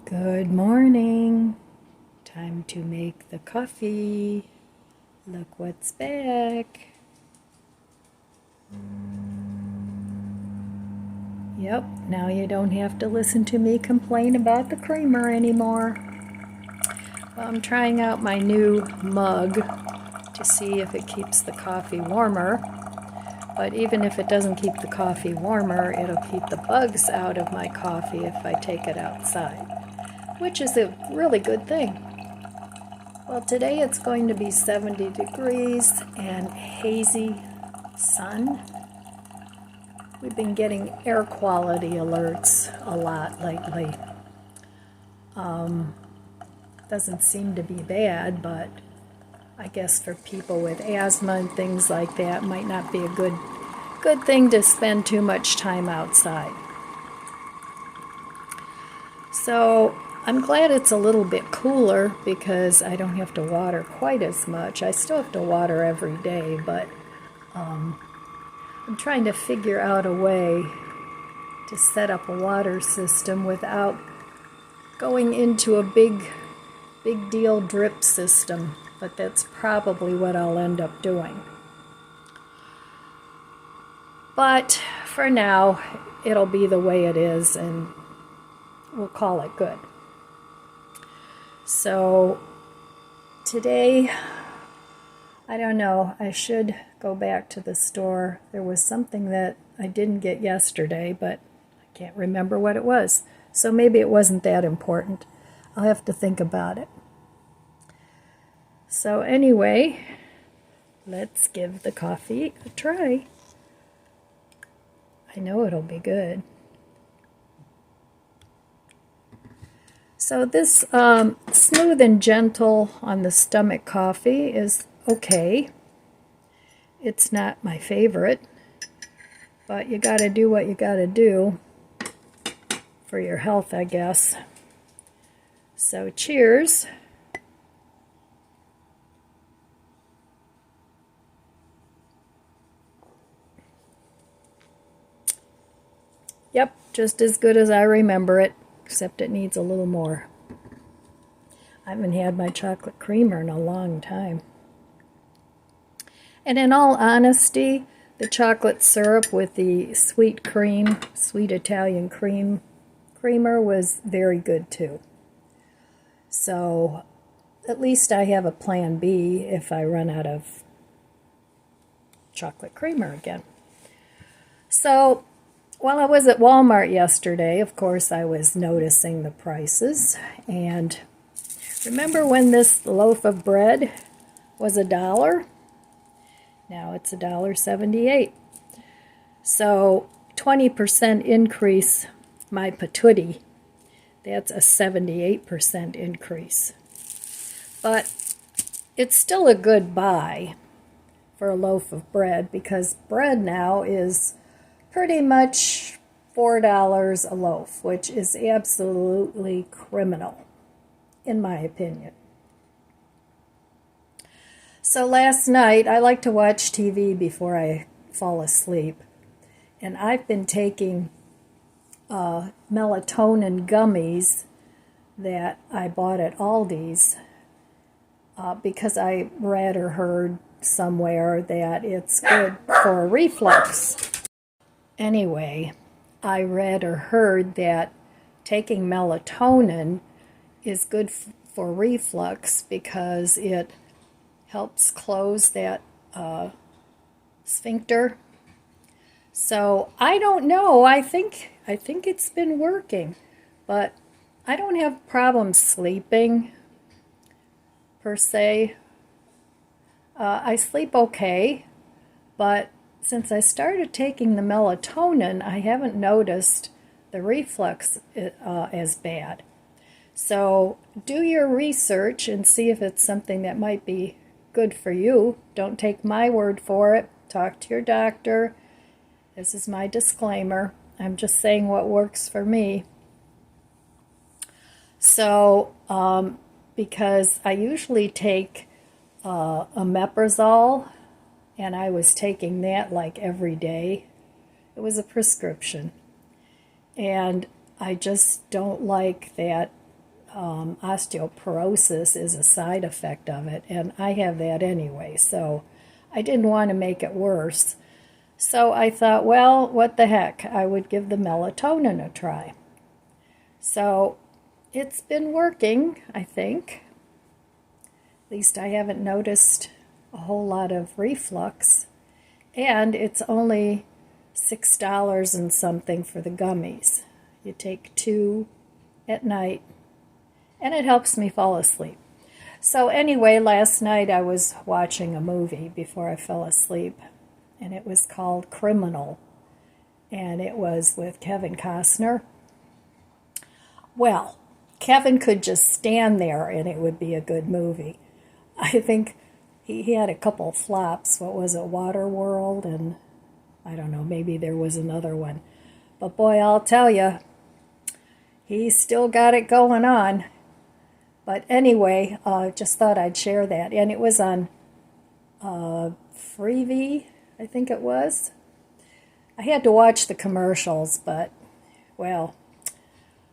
Good morning. Time to make the coffee. Look what's back. Yep, now you don't have to listen to me complain about the creamer anymore. Well, I'm trying out my new mug to see if it keeps the coffee warmer. But even if it doesn't keep the coffee warmer, it'll keep the bugs out of my coffee if I take it outside, which is a really good thing. Well, today it's going to be 70 degrees and hazy sun. We've been getting air quality alerts a lot lately. Doesn't seem to be bad, but I guess for people with asthma and things like that, might not be a good thing to spend too much time outside. So I'm glad it's a little bit cooler because I don't have to water quite as much. I still have to water every day, but I'm trying to figure out a way to set up a water system without going into a big deal drip system, but that's probably what I'll end up doing. But for now, it'll be the way it is, and we'll call it good. So today, I don't know, I should go back to the store. There was something that I didn't get yesterday, but I can't remember what it was. So maybe it wasn't that important. I'll have to think about it. So anyway, let's give the coffee a try. I know it'll be good. So this smooth and gentle on the stomach coffee is okay. It's not my favorite, but you gotta do what you gotta do for your health, I guess. So cheers. Yep, just as good as I remember it, except it needs a little more. I haven't had my chocolate creamer in a long time. And in all honesty, the chocolate syrup with the sweet cream, sweet Italian creamer was very good too. So at least I have a plan B if I run out of chocolate creamer again. So while I was at Walmart yesterday, of course, I was noticing the prices. And remember when this loaf of bread was $1? Now it's $1.78. So 20% increase, my patootie. That's a 78% increase. But it's still a good buy for a loaf of bread because bread now is pretty much $4 a loaf, which is absolutely criminal, in my opinion. So last night, I like to watch TV before I fall asleep, and I've been taking melatonin gummies that I bought at Aldi's because I read or heard somewhere that it's good for reflux. Anyway, I read or heard that taking melatonin is good for reflux because it helps close that sphincter. So I don't know. I think it's been working, but I don't have problems sleeping per se. I sleep okay, but since I started taking the melatonin, I haven't noticed the reflux as bad. So do your research and see if it's something that might be good for you. Don't take my word for it. Talk to your doctor. This is my disclaimer. I'm just saying what works for me. So, because I usually take omeprazole, and I was taking that like every day. It was a prescription. And I just don't like that osteoporosis is a side effect of it, and I have that anyway, so I didn't want to make it worse. So I thought, well, what the heck, I would give the melatonin a try. So it's been working, I think. At least I haven't noticed a whole lot of reflux. And it's only $6 and something for the gummies. You take 2 at night, and it helps me fall asleep. So anyway, last night I was watching a movie before I fell asleep, and it was called Criminal, and it was with Kevin Costner. Well, Kevin could just stand there and it would be a good movie. I think he had a couple flops. What was it, Waterworld, and I don't know, maybe there was another one. But boy, I'll tell you, he's still got it going on. But anyway, just thought I'd share that. And it was on Freevee, I think it was. I had to watch the commercials, but, well,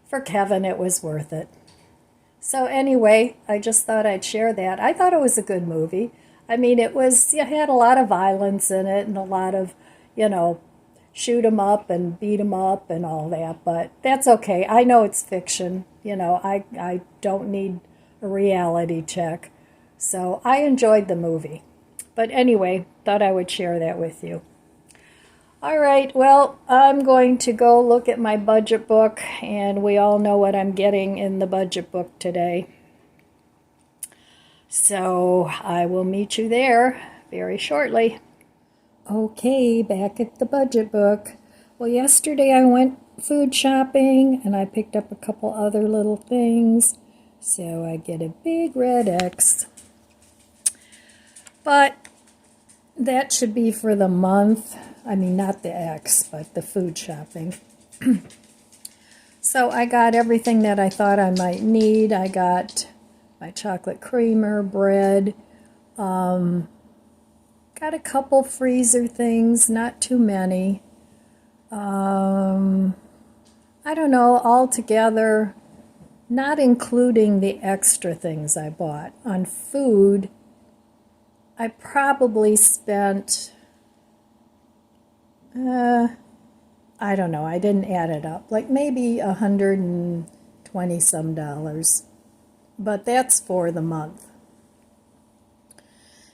for Kevin, it was worth it. So anyway, I just thought I'd share that. I thought it was a good movie. I mean, it had a lot of violence in it and a lot of, shoot 'em up and beat 'em up and all that, but that's okay. I know it's fiction. I don't need a reality check. So I enjoyed the movie. But anyway, thought I would share that with you. All right, well, I'm going to go look at my budget book, and we all know what I'm getting in the budget book today. So I will meet you there very shortly. Okay, back at the budget book. Well, yesterday I went food shopping, and I picked up a couple other little things. So I get a big red X. But that should be for the month. I mean, not the X, but the food shopping. So I got everything that I thought I might need. I got my chocolate creamer, bread, got a couple freezer things, not too many. I don't know, altogether, not including the extra things I bought. On food, I probably spent, I don't know, I didn't add it up, like maybe $120 some dollars, but that's for the month.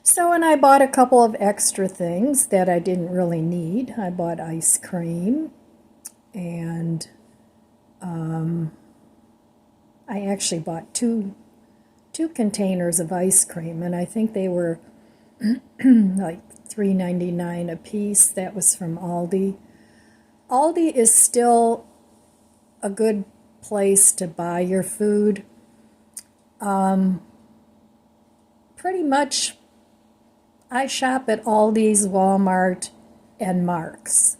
So, and I bought a couple of extra things that I didn't really need. I bought ice cream, and I actually bought two containers of ice cream, and I think they were like $3.99 a piece. That was from Aldi. Aldi is still a good place to buy your food. Pretty much I shop at Aldi's, Walmart, and Mark's.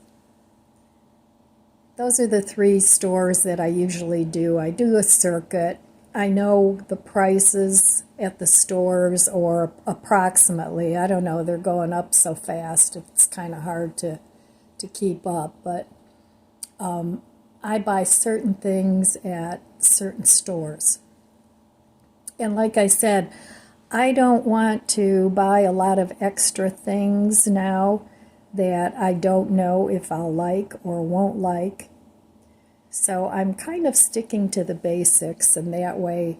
Those are the 3 stores that I usually do. I do a circuit. I know the prices at the stores, or approximately. I don't know, they're going up so fast, it's kind of hard to keep up. But I buy certain things at certain stores. And like I said, I don't want to buy a lot of extra things now that I don't know if I'll like or won't like. So I'm kind of sticking to the basics, and that way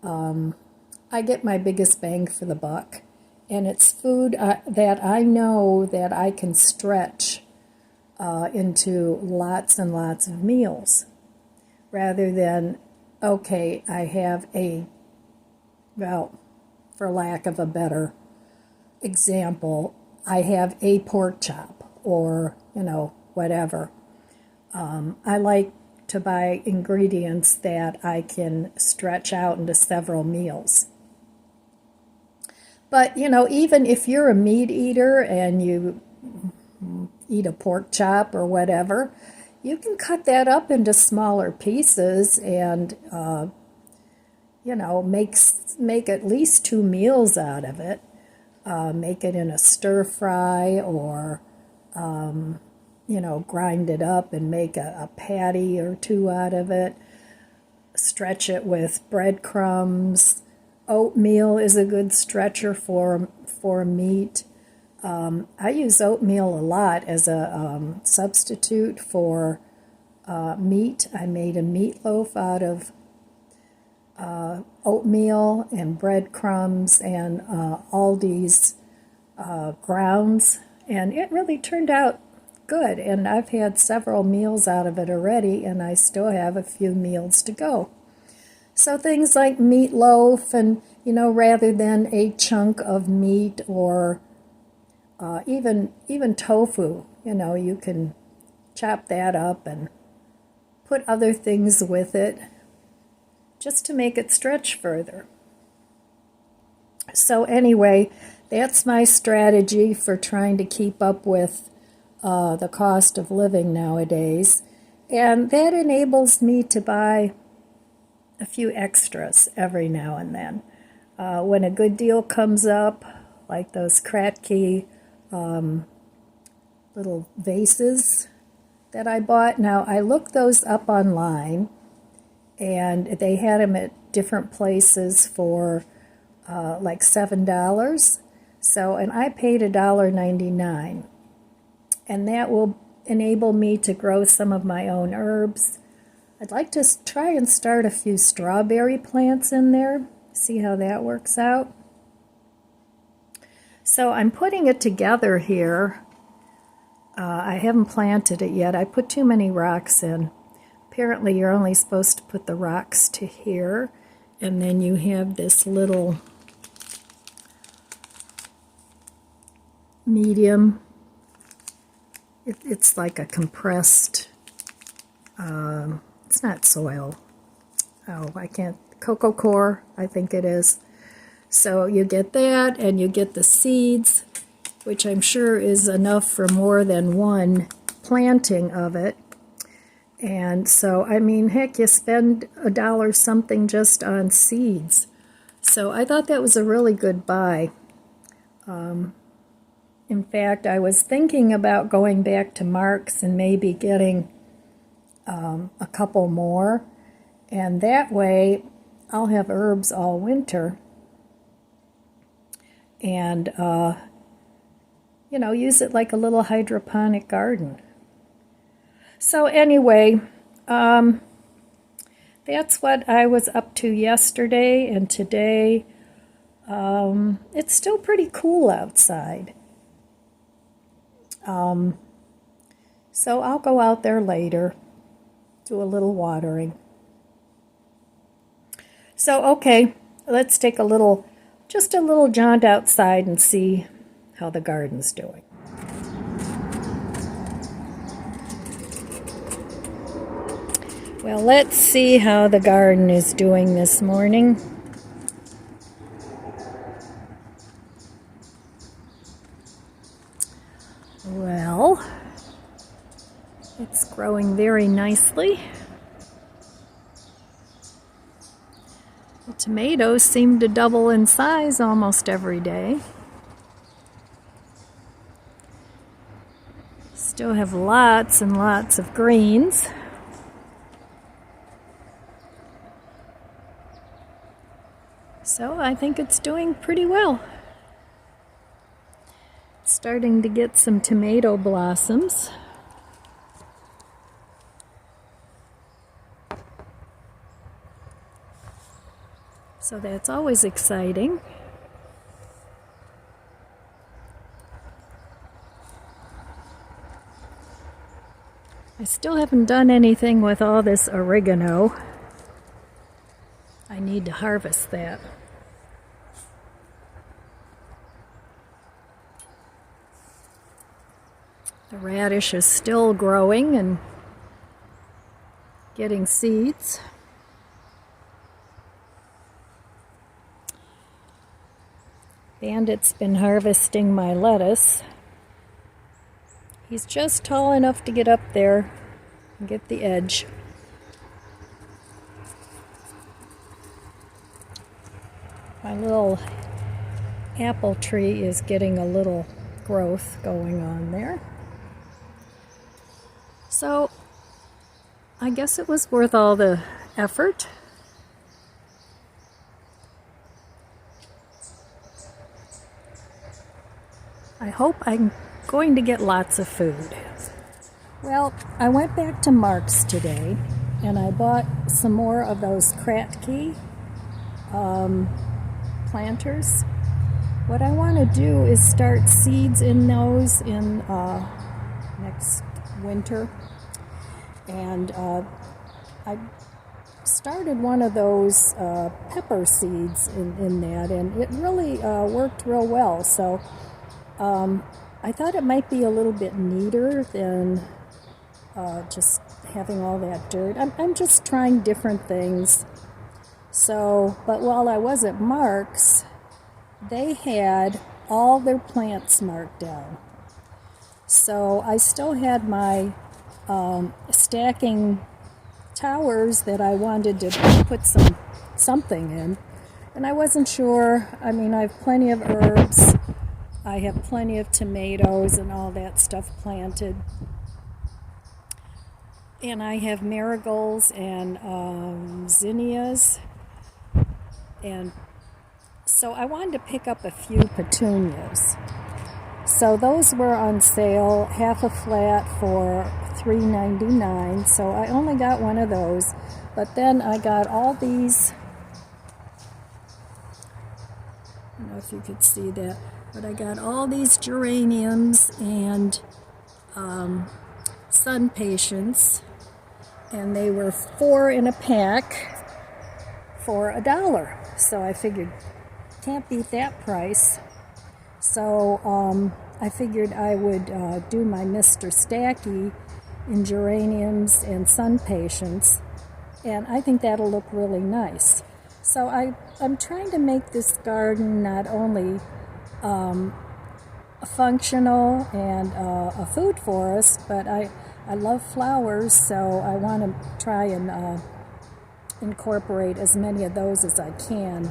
I get my biggest bang for the buck. And it's food that I know that I can stretch into lots and lots of meals, rather than, okay, I have well, for lack of a better example, I have a pork chop, or, whatever. I like to buy ingredients that I can stretch out into several meals. But, even if you're a meat eater and you eat a pork chop or whatever, you can cut that up into smaller pieces and, make at least 2 meals out of it. Make it in a stir fry, or, grind it up and make a patty or 2 out of it. stretch it with breadcrumbs. Oatmeal is a good stretcher for meat. I use oatmeal a lot as a substitute for meat. I made a meatloaf out of oatmeal and breadcrumbs and Aldi's grounds, and it really turned out good. And I've had several meals out of it already, and I still have a few meals to go. So things like meatloaf, and rather than a chunk of meat or even tofu, you can chop that up and put other things with it just to make it stretch further. So anyway, that's my strategy for trying to keep up with the cost of living nowadays. And that enables me to buy a few extras every now and then. When a good deal comes up, like those Kratky little vases that I bought. Now, I looked those up online, and they had them at different places for like $7. So, and I paid $1.99. And that will enable me to grow some of my own herbs. I'd like to try and start a few strawberry plants in there, see how that works out. So I'm putting it together here. I haven't planted it yet. I put too many rocks in. Apparently you're only supposed to put the rocks to here, and then you have this little medium. It's like a compressed, it's not soil. Oh, I can't, cocoa core, I think it is. So you get that, and you get the seeds, which I'm sure is enough for more than one planting of it. And so, I mean, heck, you spend $1 something just on seeds. So I thought that was a really good buy. In fact, I was thinking about going back to Mark's and maybe getting a couple more. And that way, I'll have herbs all winter. And, use it like a little hydroponic garden. So anyway, that's what I was up to yesterday, and today it's still pretty cool outside. So I'll go out there later, do a little watering. So, okay, let's take just a little jaunt outside and see how the garden's doing. Well, let's see how the garden is doing this morning. Well, it's growing very nicely. The tomatoes seem to double in size almost every day. Still have lots and lots of greens. So I think it's doing pretty well. It's starting to get some tomato blossoms. So that's always exciting. I still haven't done anything with all this oregano. I need to harvest that. The radish is still growing and getting seeds. Bandit's been harvesting my lettuce. He's just tall enough to get up there and get the edge. My little apple tree is getting a little growth going on there. So I guess it was worth all the effort I hope I'm going to get lots of food. Well, I went back to Mark's today and I bought some more of those Kratky planters. What I want to do is start seeds in those in next winter. And I started one of those pepper seeds in that, and it really worked real well. So I thought it might be a little bit neater than just having all that dirt. I'm just trying different things. So, but while I was at Mark's, they had all their plants marked down. So I still had my stacking towers that I wanted to put something in, and I wasn't sure. I mean, I have plenty of herbs, I have plenty of tomatoes and all that stuff planted, and I have marigolds and zinnias, and so I wanted to pick up a few petunias. So those were on sale, half a flat for $3.99. So I only got one of those. But then I got all these, I don't know if you could see that, but I got all these geraniums and sun patience, and they were 4 in a pack for $1. So I figured, can't beat that price. So I figured I would do my Mr. Stacky in geraniums and sun patience, and I think that'll look really nice. So I'm trying to make this garden not only functional and a food forest, but I love flowers, so I want to try and incorporate as many of those as I can,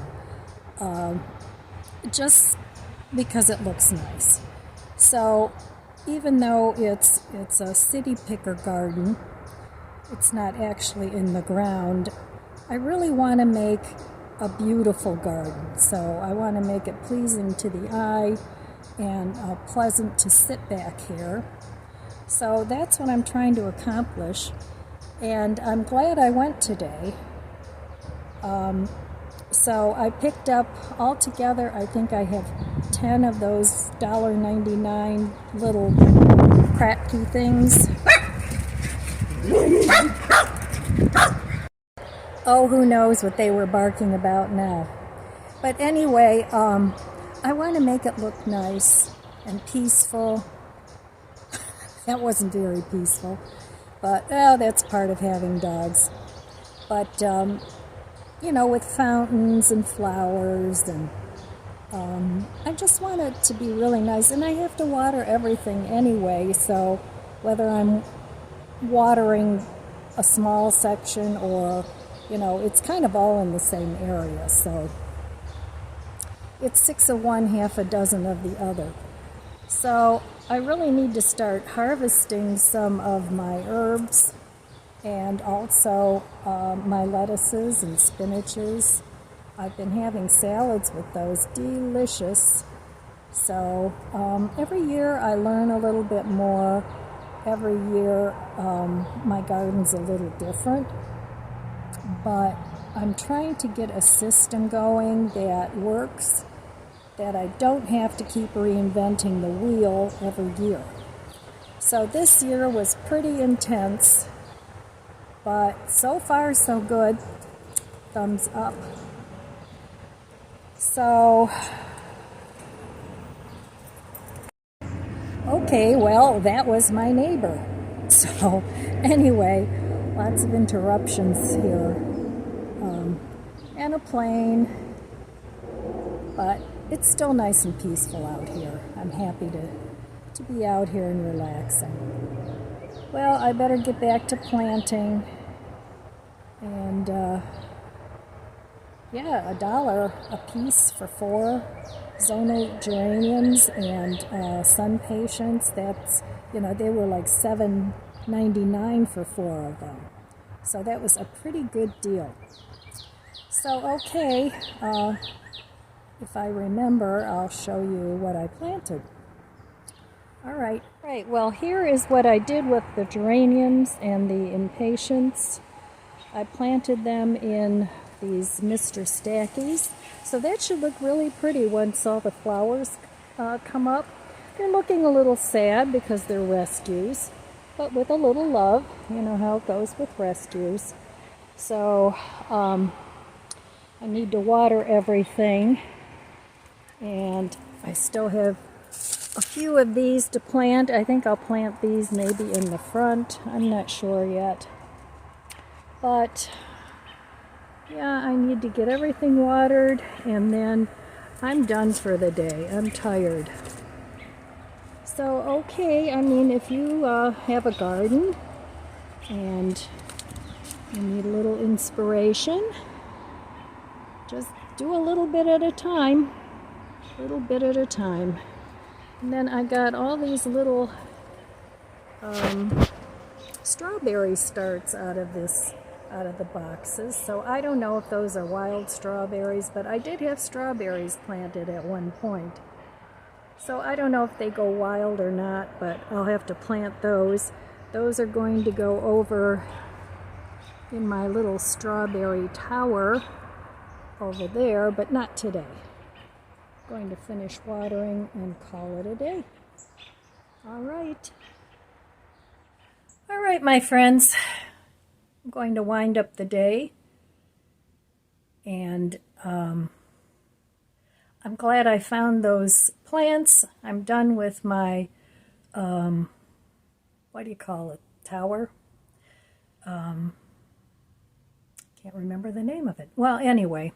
just because it looks nice. So even though it's a city picker garden, it's not actually in the ground, I really want to make a beautiful garden. So I want to make it pleasing to the eye and pleasant to sit back here. So that's what I'm trying to accomplish, and I'm glad I went today. So I picked up altogether, I think I have 10 of those $1.99 little Kratky things. Oh, who knows what they were barking about now. But anyway, I want to make it look nice and peaceful. That wasn't very peaceful, but that's part of having dogs. But you know, with fountains and flowers, and I just want it to be really nice. And I have to water everything anyway, so whether I'm watering a small section or, you know, it's kind of all in the same area. So it's 6 of one, half a dozen of the other. So I really need to start harvesting some of my herbs, and also my lettuces and spinaches. I've been having salads with those, delicious. So every year I learn a little bit more. Every year my garden's a little different, but I'm trying to get a system going that works, that I don't have to keep reinventing the wheel every year. So this year was pretty intense, but so far so good. Thumbs up. So, okay, well, that was my neighbor. So anyway, lots of interruptions here, and a plane, but it's still nice and peaceful out here. I'm happy to be out here and relaxing. Well, I better get back to planting, and yeah, $1 a piece for 4 zonal geraniums and sun patience. That's, you know, they were like $7.99 for 4 of them. So that was a pretty good deal. So, okay, if I remember, I'll show you what I planted. All right, well, here is what I did with the geraniums and the impatiens. I planted them in these Mr. Stackies, so that should look really pretty once all the flowers come up. They're looking a little sad because they're rescues, but with a little love, you know how it goes with rescues. So I need to water everything, and I still have a few of these to plant. I think I'll plant these maybe in the front. I'm not sure yet. But yeah, I need to get everything watered, and then I'm done for the day. I'm tired. So, okay, I mean, if you have a garden and you need a little inspiration, just do a little bit at a time. A little bit at a time. And then I got all these little strawberry starts out of the boxes. So I don't know if those are wild strawberries, but I did have strawberries planted at one point. So I don't know if they go wild or not, but I'll have to plant those. Those are going to go over in my little strawberry tower over there, but not today. Going to finish watering and call it a day. All right, my friends. I'm going to wind up the day, and I'm glad I found those plants. I'm done with my what do you call it? Tower. Can't remember the name of it. Well, anyway.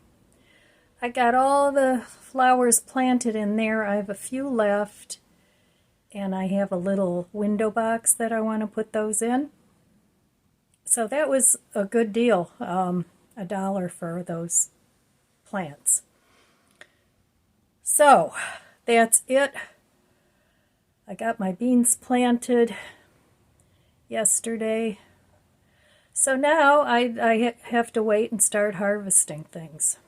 I got all the flowers planted in there. I have a few left, and I have a little window box that I want to put those in. So that was a good deal, $1 for those plants. So that's it. I got my beans planted yesterday. So now I have to wait and start harvesting things,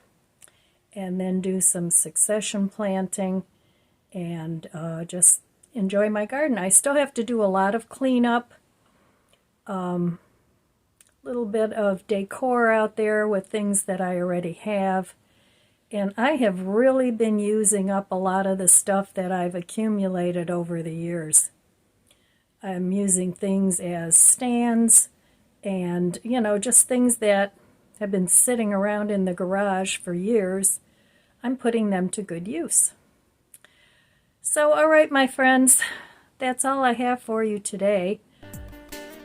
and then do some succession planting, and just enjoy my garden. I still have to do a lot of cleanup, little bit of decor out there with things that I already have, and I have really been using up a lot of the stuff that I've accumulated over the years. I'm using things as stands, and you know, just things that have been sitting around in the garage for years. I'm putting them to good use. So, all right, my friends, that's all I have for you today.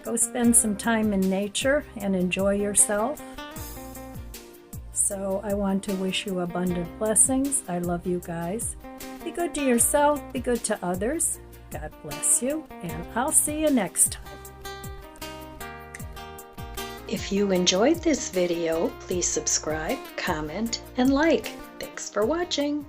Go spend some time in nature and enjoy yourself. So I want to wish you abundant blessings. I love you guys. Be good to yourself, be good to others. God bless you, and I'll see you next time. If you enjoyed this video, please subscribe, comment, and like. Thanks for watching.